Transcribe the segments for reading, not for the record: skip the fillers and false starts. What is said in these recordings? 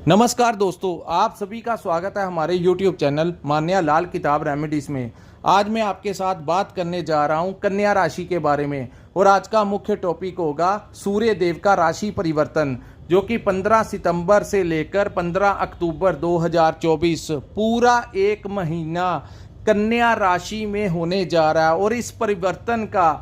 नमस्कार दोस्तों, आप सभी का स्वागत है हमारे YouTube चैनल मान्या लाल किताब रेमेडीज में। आज मैं आपके साथ बात करने जा रहा हूं कन्या राशि के बारे में और आज का मुख्य टॉपिक होगा सूर्य देव का राशि परिवर्तन, जो कि 15 सितंबर से लेकर 15 अक्टूबर 2024 पूरा एक महीना कन्या राशि में होने जा रहा है। और इस परिवर्तन का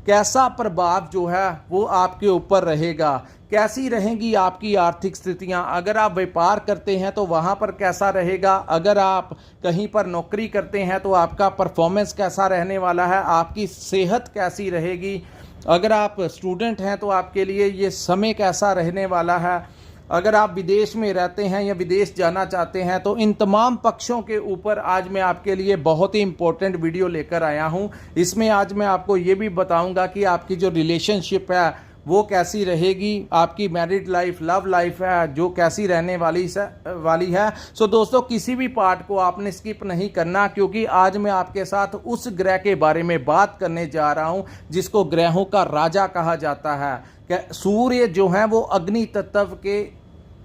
कैसा प्रभाव जो है वो आपके ऊपर रहेगा, कैसी रहेंगी आपकी आर्थिक स्थितियां। अगर आप व्यापार करते हैं तो वहां पर कैसा रहेगा, अगर आप कहीं पर नौकरी करते हैं तो आपका परफॉर्मेंस कैसा रहने वाला है, आपकी सेहत कैसी रहेगी, अगर आप स्टूडेंट हैं तो आपके लिए ये समय कैसा रहने वाला है, अगर आप विदेश में रहते हैं या विदेश जाना चाहते हैं, तो इन तमाम पक्षों के ऊपर आज मैं आपके लिए बहुत ही इंपॉर्टेंट वीडियो लेकर आया हूं। इसमें आज मैं आपको ये भी बताऊंगा कि आपकी जो रिलेशनशिप है वो कैसी रहेगी, आपकी मैरिड लाइफ, लव लाइफ है जो कैसी रहने वाली है। सो दोस्तों, किसी भी पार्ट को आपने स्किप नहीं करना, क्योंकि आज मैं आपके साथ उस ग्रह के बारे में बात करने जा रहा हूं जिसको ग्रहों का राजा कहा जाता है। सूर्य जो है वो अग्नि तत्व के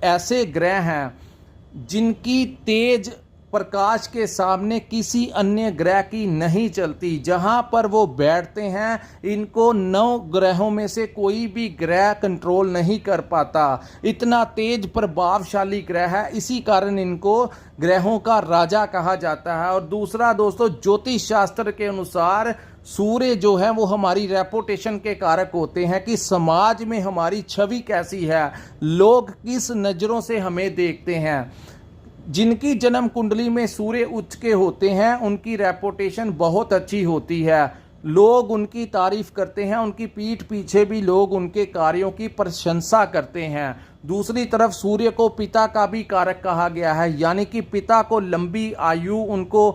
ऐसे ग्रह हैं जिनकी तेज प्रकाश के सामने किसी अन्य ग्रह की नहीं चलती। जहां पर वो बैठते हैं इनको 9 ग्रहों में से कोई भी ग्रह कंट्रोल नहीं कर पाता। इतना तेज प्रभावशाली ग्रह है, इसी कारण इनको ग्रहों का राजा कहा जाता है। और दूसरा दोस्तों, ज्योतिष शास्त्र के अनुसार सूर्य जो है वो हमारी रेपुटेशन के कारक होते हैं कि समाज में हमारी छवि कैसी है, लोग किस नज़रों से हमें देखते हैं। जिनकी जन्म कुंडली में सूर्य उच्च के होते हैं उनकी रेपुटेशन बहुत अच्छी होती है, लोग उनकी तारीफ करते हैं, उनकी पीठ पीछे भी लोग उनके कार्यों की प्रशंसा करते हैं। दूसरी तरफ सूर्य को पिता का भी कारक कहा गया है, यानी कि पिता को लंबी आयु, उनको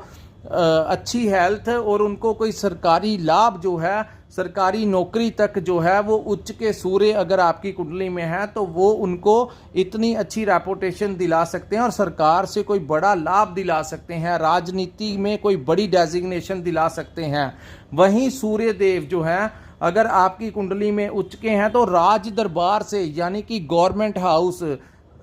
अच्छी हेल्थ और उनको कोई सरकारी लाभ जो है, सरकारी नौकरी तक जो है वो उच्च के सूर्य अगर आपकी कुंडली में है तो वो उनको इतनी अच्छी रेपुटेशन दिला सकते हैं और सरकार से कोई बड़ा लाभ दिला सकते हैं, राजनीति में कोई बड़ी डेजिग्नेशन दिला सकते हैं। वहीं सूर्य देव जो है अगर आपकी कुंडली में उच्च के हैं तो राज दरबार से, यानी कि गवर्नमेंट हाउस,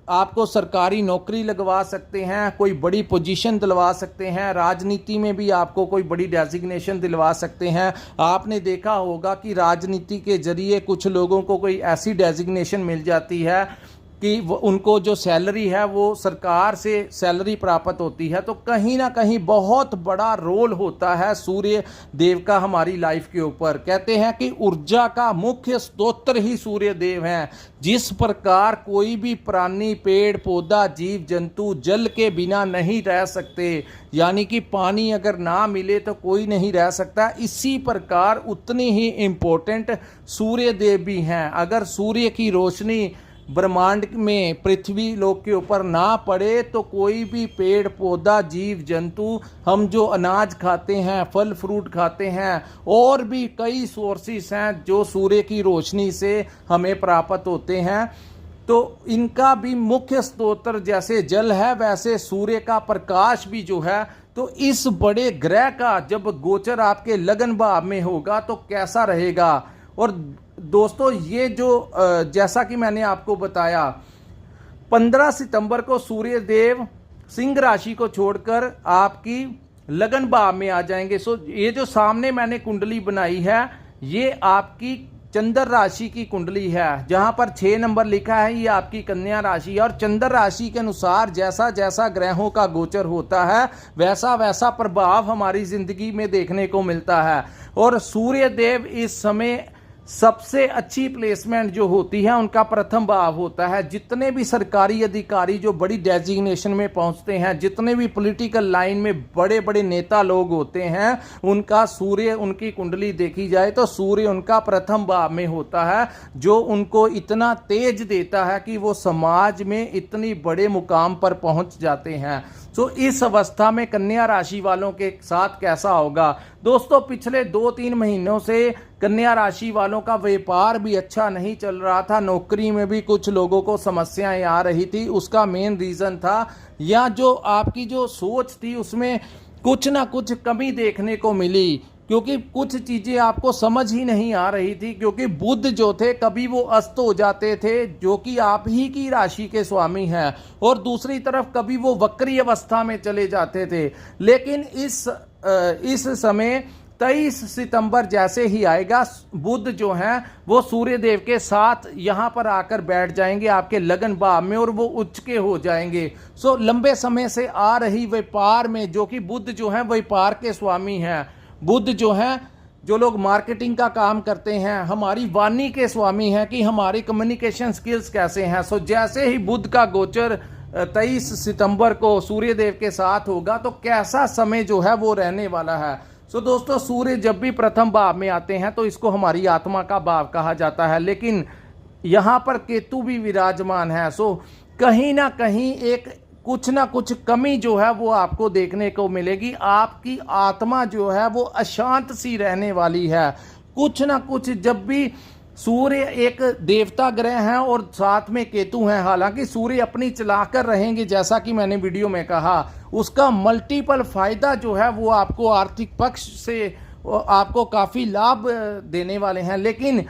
आपको सरकारी नौकरी लगवा सकते हैं, कोई बड़ी पोजीशन दिलवा सकते हैं, राजनीति में भी आपको कोई बड़ी डेजिग्नेशन दिलवा सकते हैं। आपने देखा होगा कि राजनीति के जरिए कुछ लोगों को कोई ऐसी डेजिग्नेशन मिल जाती है कि उनको जो सैलरी है वो सरकार से सैलरी प्राप्त होती है। तो कहीं ना कहीं बहुत बड़ा रोल होता है सूर्य देव का हमारी लाइफ के ऊपर। कहते हैं कि ऊर्जा का मुख्य स्रोत ही सूर्य देव हैं। जिस प्रकार कोई भी प्राणी, पेड़ पौधा, जीव जंतु जल के बिना नहीं रह सकते, यानी कि पानी अगर ना मिले तो कोई नहीं रह सकता, इसी प्रकार उतनी ही इम्पोर्टेंट सूर्य देव भी हैं। अगर सूर्य की रोशनी ब्रह्मांड में पृथ्वी लोक के ऊपर ना पड़े तो कोई भी पेड़ पौधा, जीव जंतु, हम जो अनाज खाते हैं, फल फ्रूट खाते हैं, और भी कई सोर्सेस हैं जो सूर्य की रोशनी से हमें प्राप्त होते हैं। तो इनका भी मुख्य स्रोत जैसे जल है वैसे सूर्य का प्रकाश भी जो है। तो इस बड़े ग्रह का जब गोचर आपके लगन भाव में होगा तो कैसा रहेगा। और दोस्तों, ये जो जैसा कि मैंने आपको बताया 15 सितंबर को सूर्य देव सिंह राशि को छोड़कर आपकी लगन भाव में आ जाएंगे। सो ये जो सामने मैंने कुंडली बनाई है ये आपकी चंद्र राशि की कुंडली है, जहां पर 6 नंबर लिखा है, ये आपकी कन्या राशि है। और चंद्र राशि के अनुसार जैसा जैसा ग्रहों का गोचर होता है वैसा वैसा प्रभाव हमारी जिंदगी में देखने को मिलता है। और सूर्य देव इस समय सबसे अच्छी प्लेसमेंट जो होती है उनका प्रथम भाव होता है। जितने भी सरकारी अधिकारी जो बड़ी डेजिग्नेशन में पहुंचते हैं, जितने भी पॉलिटिकल लाइन में बड़े बड़े नेता लोग होते हैं, उनका सूर्य, उनकी कुंडली देखी जाए तो सूर्य उनका प्रथम भाव में होता है, जो उनको इतना तेज देता है कि वो समाज में इतनी बड़े मुकाम पर पहुंच जाते हैं। तो इस अवस्था में कन्या राशि वालों के साथ कैसा होगा दोस्तों। पिछले 2-3 महीनों से कन्या राशि वालों का व्यापार भी अच्छा नहीं चल रहा था, नौकरी में भी कुछ लोगों को समस्याएं आ रही थी। उसका मेन रीजन था, या जो आपकी जो सोच थी उसमें कुछ ना कुछ कमी देखने को मिली। क्योंकि कुछ चीज़ें आपको समझ ही नहीं आ रही थी, क्योंकि बुध जो थे कभी वो अस्त हो जाते थे, जो कि आप ही की राशि के स्वामी हैं, और दूसरी तरफ कभी वो वक्री अवस्था में चले जाते थे। लेकिन इस समय 23 सितंबर जैसे ही आएगा, बुध जो हैं वो सूर्य देव के साथ यहाँ पर आकर बैठ जाएंगे आपके लगन भाव में, और वो उच्च के हो जाएंगे। सो लंबे समय से आ रही व्यापार में, जो कि बुध जो है व्यापार के स्वामी हैं, बुध जो हैं जो लोग मार्केटिंग का काम करते हैं, हमारी वाणी के स्वामी हैं कि हमारी कम्युनिकेशन स्किल्स कैसे हैं। सो जैसे ही बुध का गोचर 23 सितंबर को सूर्य देव के साथ होगा, तो कैसा समय जो है वो रहने वाला है। सो दोस्तों, सूर्य जब भी प्रथम भाव में आते हैं तो इसको हमारी आत्मा का भाव कहा जाता है, लेकिन यहाँ पर केतु भी विराजमान है। सो कहीं ना कहीं कुछ ना कुछ कमी जो है वो आपको देखने को मिलेगी। आपकी आत्मा जो है वो अशांत सी रहने वाली है। कुछ ना कुछ, जब भी सूर्य एक देवता ग्रह हैं और साथ में केतु हैं, हालांकि सूर्य अपनी चलाकर रहेंगे, जैसा कि मैंने वीडियो में कहा, उसका मल्टीपल फायदा जो है वो आपको आर्थिक पक्ष से आपको काफ़ी लाभ देने वाले हैं। लेकिन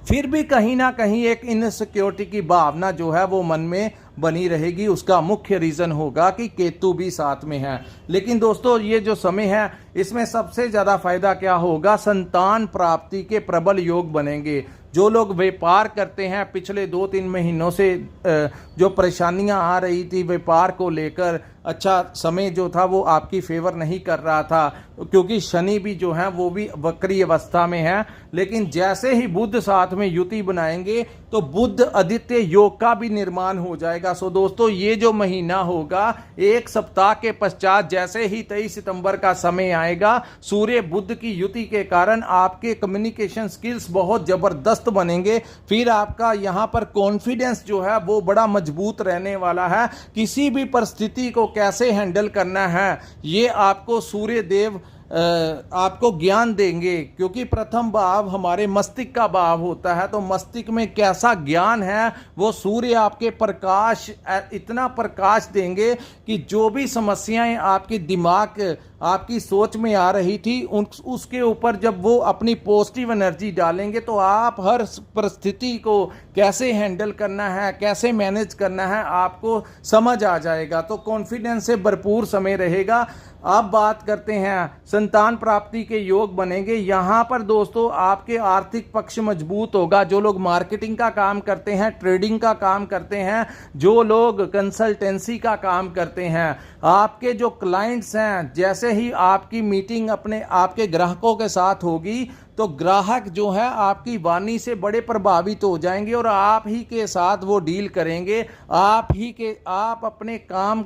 फिर भी कहीं ना कहीं एक इनसिक्योरिटी की भावना जो है वो मन में बनी रहेगी। उसका मुख्य रीज़न होगा कि केतु भी साथ में है। लेकिन दोस्तों, ये जो समय है इसमें सबसे ज़्यादा फायदा क्या होगा? संतान प्राप्ति के प्रबल योग बनेंगे। जो लोग व्यापार करते हैं, पिछले 2-3 महीनों से जो परेशानियां आ रही थी व्यापार को लेकर, अच्छा समय जो था वो आपकी फेवर नहीं कर रहा था, क्योंकि शनि भी जो है वो भी वक्री अवस्था में है। लेकिन जैसे ही बुध साथ में युति बनाएंगे तो बुध आदित्य योग का भी निर्माण हो जाएगा। सो दोस्तों, ये जो महीना होगा, एक सप्ताह के पश्चात जैसे ही 23 सितंबर का समय आएगा, सूर्य बुध की युति के कारण आपके कम्युनिकेशन स्किल्स बहुत जबरदस्त बनेंगे। फिर आपका यहाँ पर कॉन्फिडेंस जो है वो बड़ा मजबूत रहने वाला है। किसी भी परिस्थिति को कैसे हैंडल करना है, ये आपको सूर्य देव आपको ज्ञान देंगे, क्योंकि प्रथम भाव हमारे मस्तिष्क का भाव होता है। तो मस्तिष्क में कैसा ज्ञान है वो सूर्य आपके प्रकाश, इतना प्रकाश देंगे कि जो भी समस्याएं आपके दिमाग, आपकी सोच में आ रही थी, उसके ऊपर जब वो अपनी पॉजिटिव एनर्जी डालेंगे तो आप हर परिस्थिति को कैसे हैंडल करना है, कैसे मैनेज करना है, आपको समझ आ जाएगा। तो कॉन्फिडेंस से भरपूर समय रहेगा। अब बात करते हैं, संतान प्राप्ति के योग बनेंगे। यहाँ पर दोस्तों आपके आर्थिक पक्ष मजबूत होगा। जो लोग मार्केटिंग का काम करते हैं, ट्रेडिंग का काम करते हैं, जो लोग कंसल्टेंसी का काम करते हैं, आपके जो क्लाइंट्स हैं, जैसे ही आपकी मीटिंग आपके ग्राहकों के साथ होगी तो ग्राहक जो है आपकी वाणी से बड़े प्रभावित हो जाएंगे और आप ही के साथ वो डील करेंगे। आप अपने काम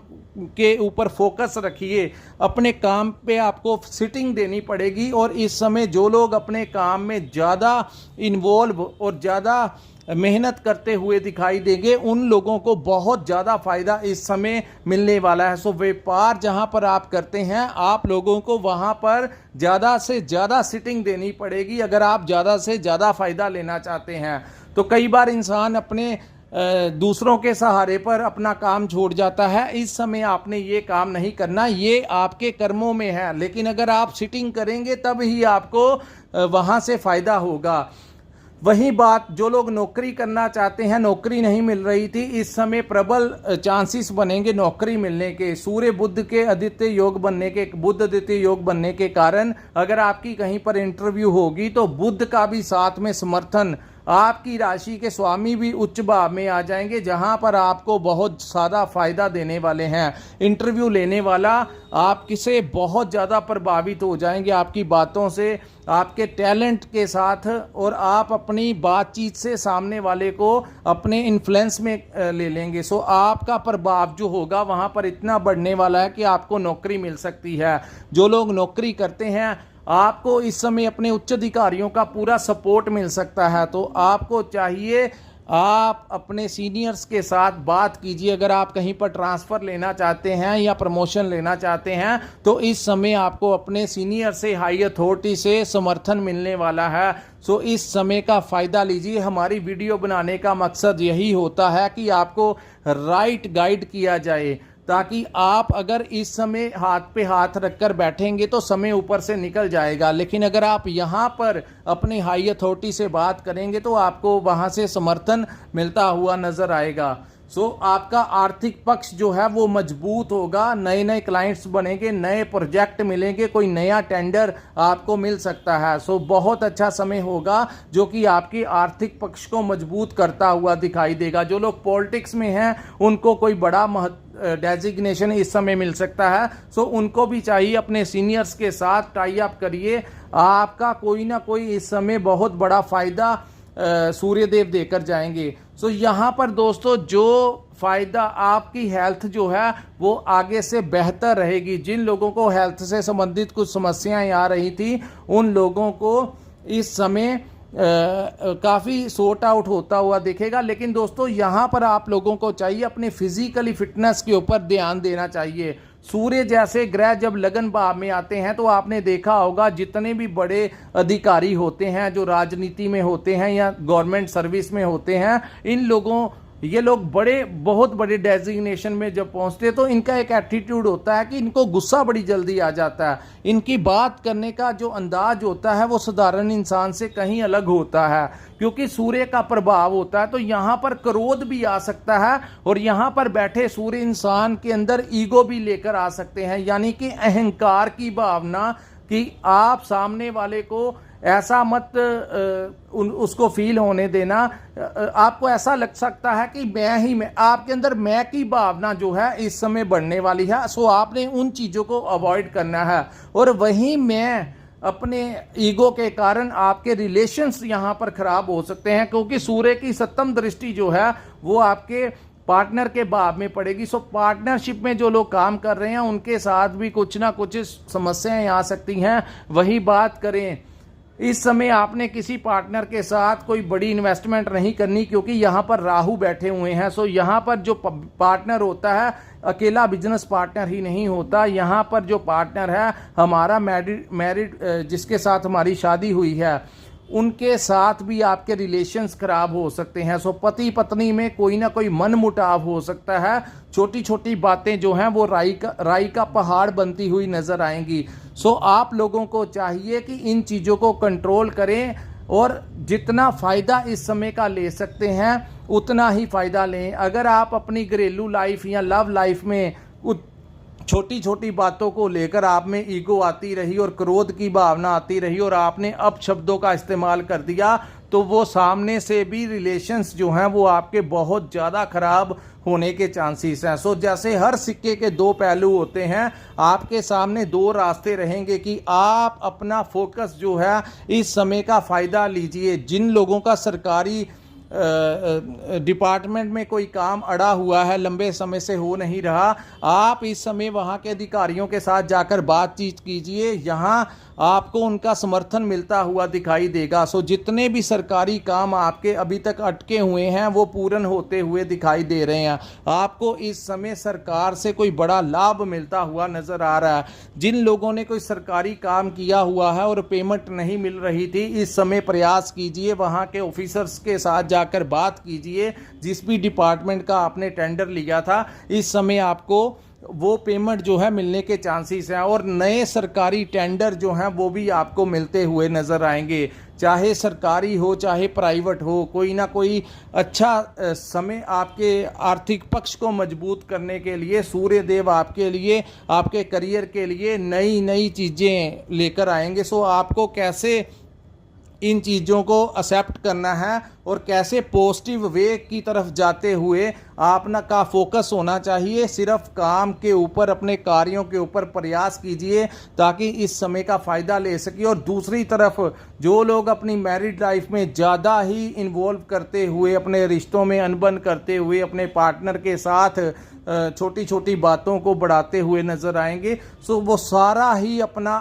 के ऊपर फोकस रखिए। अपने काम पे आपको सिटिंग देनी पड़ेगी। और इस समय जो लोग अपने काम में ज़्यादा इन्वॉल्व और ज़्यादा मेहनत करते हुए दिखाई देंगे, उन लोगों को बहुत ज़्यादा फायदा इस समय मिलने वाला है। सो व्यापार जहां पर आप करते हैं, आप लोगों को वहां पर ज़्यादा से ज़्यादा सिटिंग देनी पड़ेगी अगर आप ज़्यादा से ज़्यादा फायदा लेना चाहते हैं। तो कई बार इंसान अपने दूसरों के सहारे पर अपना काम छोड़ जाता है। इस समय आपने ये काम नहीं करना, ये आपके कर्मों में है। लेकिन अगर आप सिटिंग करेंगे तब ही आपको वहां से फायदा होगा। वही बात, जो लोग नौकरी करना चाहते हैं, नौकरी नहीं मिल रही थी, इस समय प्रबल चांसेस बनेंगे नौकरी मिलने के। सूर्य बुध के आदित्य योग बनने के, बुध आदित्य योग बनने के कारण अगर आपकी कहीं पर इंटरव्यू होगी तो बुध का भी साथ में समर्थन, आपकी राशि के स्वामी भी उच्च भाव में आ जाएंगे, जहां पर आपको बहुत ज़्यादा फायदा देने वाले हैं। इंटरव्यू लेने वाला आपसे बहुत ज़्यादा प्रभावित हो जाएंगे आपकी बातों से, आपके टैलेंट के साथ, और आप अपनी बातचीत से सामने वाले को अपने इन्फ्लुएंस में ले लेंगे। सो आपका प्रभाव जो होगा वहां पर इतना बढ़ने वाला है कि आपको नौकरी मिल सकती है। जो लोग नौकरी करते हैं, आपको इस समय अपने उच्च अधिकारियों का पूरा सपोर्ट मिल सकता है। तो आपको चाहिए, आप अपने सीनियर्स के साथ बात कीजिए। अगर आप कहीं पर ट्रांसफ़र लेना चाहते हैं या प्रमोशन लेना चाहते हैं तो इस समय आपको अपने सीनियर से, हाई अथॉरिटी से समर्थन मिलने वाला है। सो इस समय का फ़ायदा लीजिए। हमारी वीडियो बनाने का मकसद यही होता है कि आपको राइट गाइड किया जाए। ताकि आप अगर इस समय हाथ पे हाथ रखकर बैठेंगे तो समय ऊपर से निकल जाएगा। लेकिन अगर आप यहाँ पर अपनी हाई अथॉरिटी से बात करेंगे तो आपको वहाँ से समर्थन मिलता हुआ नजर आएगा। आपका आर्थिक पक्ष जो है वो मजबूत होगा, नए नए क्लाइंट्स बनेंगे, नए प्रोजेक्ट मिलेंगे, कोई नया टेंडर आपको मिल सकता है। बहुत अच्छा समय होगा जो कि आपकी आर्थिक पक्ष को मजबूत करता हुआ दिखाई देगा। जो लोग पॉलिटिक्स में हैं उनको कोई बड़ा डेजिग्नेशन इस समय मिल सकता है। उनको भी चाहिए अपने सीनियर्स के साथ टाई अप करिए, आपका कोई ना कोई इस समय बहुत बड़ा फायदा सूर्यदेव देकर जाएंगे। यहाँ पर दोस्तों जो फायदा आपकी हेल्थ जो है वो आगे से बेहतर रहेगी। जिन लोगों को हेल्थ से संबंधित कुछ समस्याएं आ रही थी उन लोगों को इस समय काफ़ी सॉर्ट आउट होता हुआ दिखेगा। लेकिन दोस्तों यहाँ पर आप लोगों को चाहिए अपने फिजिकली फिटनेस के ऊपर ध्यान देना चाहिए। सूर्य जैसे ग्रह जब लगन भाव में आते हैं तो आपने देखा होगा जितने भी बड़े अधिकारी होते हैं जो राजनीति में होते हैं या गवर्नमेंट सर्विस में होते हैं, ये लोग बहुत बड़े डेजिग्नेशन में जब पहुंचते तो इनका एक एटीट्यूड होता है कि इनको गुस्सा बड़ी जल्दी आ जाता है। इनकी बात करने का जो अंदाज होता है वो साधारण इंसान से कहीं अलग होता है, क्योंकि सूर्य का प्रभाव होता है। तो यहाँ पर क्रोध भी आ सकता है और यहाँ पर बैठे सूर्य इंसान के अंदर ईगो भी लेकर आ सकते हैं, यानी कि अहंकार की भावना कि आप सामने वाले को ऐसा मत उसको फील होने देना। आपको ऐसा लग सकता है कि मैं आपके अंदर मैं की भावना जो है इस समय बढ़ने वाली है। आपने उन चीज़ों को अवॉइड करना है। और वहीं मैं अपने ईगो के कारण आपके रिलेशंस यहाँ पर खराब हो सकते हैं, क्योंकि सूर्य की सप्तम दृष्टि जो है वो आपके पार्टनर के भाव में पड़ेगी। पार्टनरशिप में जो लोग काम कर रहे हैं उनके साथ भी कुछ ना कुछ समस्याएं आ सकती हैं। वही बात करें, इस समय आपने किसी पार्टनर के साथ कोई बड़ी इन्वेस्टमेंट नहीं करनी, क्योंकि यहाँ पर राहु बैठे हुए हैं। यहाँ पर जो पार्टनर होता है अकेला बिजनेस पार्टनर ही नहीं होता। यहाँ पर जो पार्टनर है हमारा मैरिड जिसके साथ हमारी शादी हुई है उनके साथ भी आपके रिलेशंस खराब हो सकते हैं। पति पत्नी में कोई ना कोई मन मुटाव हो सकता है। छोटी छोटी बातें जो हैं वो राई का पहाड़ बनती हुई नजर आएंगी। आप लोगों को चाहिए कि इन चीज़ों को कंट्रोल करें और जितना फ़ायदा इस समय का ले सकते हैं उतना ही फ़ायदा लें। अगर आप अपनी घरेलू लाइफ या लव लाइफ में छोटी छोटी बातों को लेकर आप में ईगो आती रही और क्रोध की भावना आती रही और आपने अपशब्दों का इस्तेमाल कर दिया, तो वो सामने से भी रिलेशंस जो हैं वो आपके बहुत ज़्यादा खराब होने के चांसेस हैं। जैसे हर सिक्के के दो पहलू होते हैं, आपके सामने दो रास्ते रहेंगे कि आप अपना फोकस जो है इस समय का फ़ायदा लीजिए। जिन लोगों का सरकारी डिपार्टमेंट में कोई काम अड़ा हुआ है, लंबे समय से हो नहीं रहा, आप इस समय वहाँ के अधिकारियों के साथ जाकर बातचीत कीजिए। यहाँ आपको उनका समर्थन मिलता हुआ दिखाई देगा। जितने भी सरकारी काम आपके अभी तक अटके हुए हैं वो पूर्ण होते हुए दिखाई दे रहे हैं। आपको इस समय सरकार से कोई बड़ा लाभ मिलता हुआ नजर आ रहा है। जिन लोगों ने कोई सरकारी काम किया हुआ है और पेमेंट नहीं मिल रही थी, इस समय प्रयास कीजिए, वहाँ के ऑफिसर्स के साथ जाकर बात कीजिए। जिस भी डिपार्टमेंट का आपने टेंडर लिया था इस समय आपको वो पेमेंट जो है मिलने के चांसेस हैं और नए सरकारी टेंडर जो हैं वो भी आपको मिलते हुए नजर आएंगे। चाहे सरकारी हो चाहे प्राइवेट हो, कोई ना कोई अच्छा समय आपके आर्थिक पक्ष को मजबूत करने के लिए सूर्यदेव आपके लिए, आपके करियर के लिए नई नई चीज़ें लेकर आएंगे। आपको कैसे इन चीज़ों को एक्सेप्ट करना है और कैसे पॉजिटिव वे की तरफ जाते हुए आपना का फोकस होना चाहिए। सिर्फ काम के ऊपर, अपने कार्यों के ऊपर प्रयास कीजिए ताकि इस समय का फ़ायदा ले सकिए। और दूसरी तरफ जो लोग अपनी मैरिड लाइफ में ज़्यादा ही इन्वॉल्व करते हुए, अपने रिश्तों में अनबन करते हुए, अपने पार्टनर के साथ छोटी छोटी बातों को बढ़ाते हुए नजर आएंगे, वो सारा ही अपना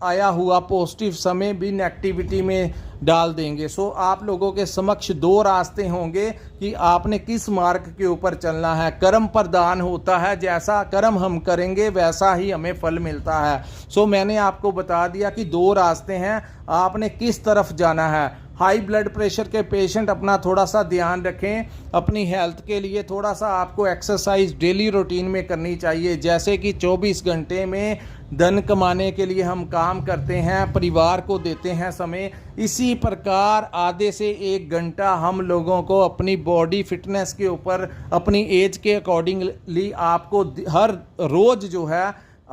आया हुआ पॉजिटिव समय भी नेगेटिविटी में डाल देंगे। आप लोगों के समक्ष दो रास्ते होंगे कि आपने किस मार्ग के ऊपर चलना है। कर्म प्रदान होता है, जैसा कर्म हम करेंगे वैसा ही हमें फल मिलता है। मैंने आपको बता दिया कि दो रास्ते हैं, आपने किस तरफ जाना है। हाई ब्लड प्रेशर के पेशेंट अपना थोड़ा सा ध्यान रखें। अपनी हेल्थ के लिए थोड़ा सा आपको एक्सरसाइज डेली रूटीन में करनी चाहिए। जैसे कि 24 घंटे में धन कमाने के लिए हम काम करते हैं, परिवार को देते हैं समय, इसी प्रकार आधे से 1 घंटा हम लोगों को अपनी बॉडी फिटनेस के ऊपर अपनी एज के अकॉर्डिंगली आपको हर रोज़ जो है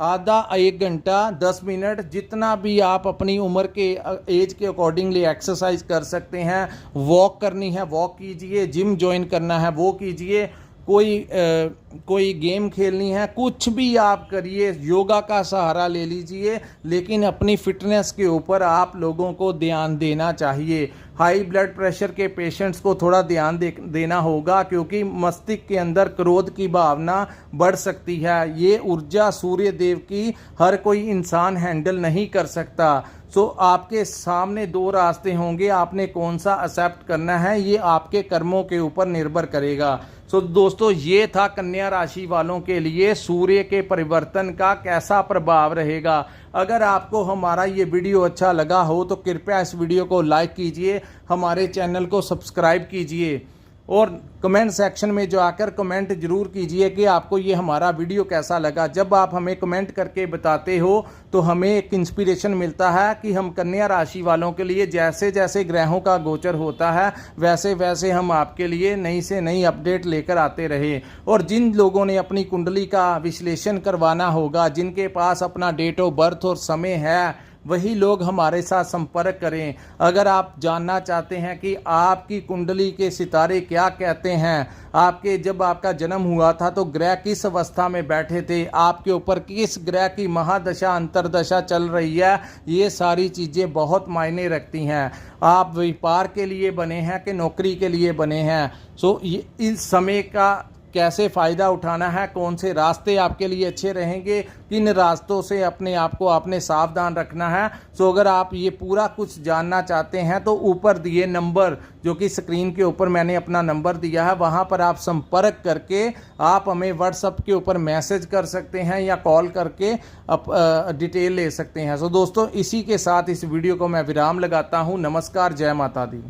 आधा 1 घंटा 10 मिनट जितना भी आप अपनी उम्र के एज के अकॉर्डिंगली एक्सरसाइज कर सकते हैं। वॉक करनी है वॉक कीजिए, जिम ज्वाइन करना है वो कीजिए, कोई गेम खेलनी है, कुछ भी आप करिए, योगा का सहारा ले लीजिए, लेकिन अपनी फिटनेस के ऊपर आप लोगों को ध्यान देना चाहिए। हाई ब्लड प्रेशर के पेशेंट्स को थोड़ा ध्यान देना होगा, क्योंकि मस्तिष्क के अंदर क्रोध की भावना बढ़ सकती है। ये ऊर्जा सूर्य देव की हर कोई इंसान हैंडल नहीं कर सकता। सो आपके सामने 2 रास्ते होंगे, आपने कौन सा एक्सेप्ट करना है ये आपके कर्मों के ऊपर निर्भर करेगा। सो दोस्तों, ये था कन्या राशि वालों के लिए सूर्य के परिवर्तन का कैसा प्रभाव रहेगा। अगर आपको हमारा ये वीडियो अच्छा लगा हो तो कृपया इस वीडियो को लाइक कीजिए, हमारे चैनल को सब्सक्राइब कीजिए और कमेंट सेक्शन में जाकर कमेंट जरूर कीजिए कि आपको ये हमारा वीडियो कैसा लगा। जब आप हमें कमेंट करके बताते हो तो हमें एक इंस्पिरेशन मिलता है कि हम कन्या राशि वालों के लिए जैसे जैसे ग्रहों का गोचर होता है वैसे वैसे हम आपके लिए नई से नई अपडेट लेकर आते रहे। और जिन लोगों ने अपनी कुंडली का विश्लेषण करवाना होगा, जिनके पास अपना डेट ऑफ बर्थ और समय है, वही लोग हमारे साथ संपर्क करें। अगर आप जानना चाहते हैं कि आपकी कुंडली के सितारे क्या कहते हैं, आपके जब आपका जन्म हुआ था तो ग्रह किस अवस्था में बैठे थे, आपके ऊपर किस ग्रह की महादशा अंतरदशा चल रही है, ये सारी चीज़ें बहुत मायने रखती हैं। आप व्यापार के लिए बने हैं कि नौकरी के लिए बने हैं, सो ये इस समय का कैसे फ़ायदा उठाना है, कौन से रास्ते आपके लिए अच्छे रहेंगे, किन रास्तों से अपने आप को आपने सावधान रखना है। सो अगर आप ये पूरा कुछ जानना चाहते हैं तो ऊपर दिए नंबर, जो कि स्क्रीन के ऊपर मैंने अपना नंबर दिया है, वहाँ पर आप संपर्क करके आप हमें व्हाट्सएप के ऊपर मैसेज कर सकते हैं या कॉल करके डिटेल ले सकते हैं। सो दोस्तों, इसी के साथ इस वीडियो को मैं विराम लगाता हूँ। नमस्कार, जय माता दी।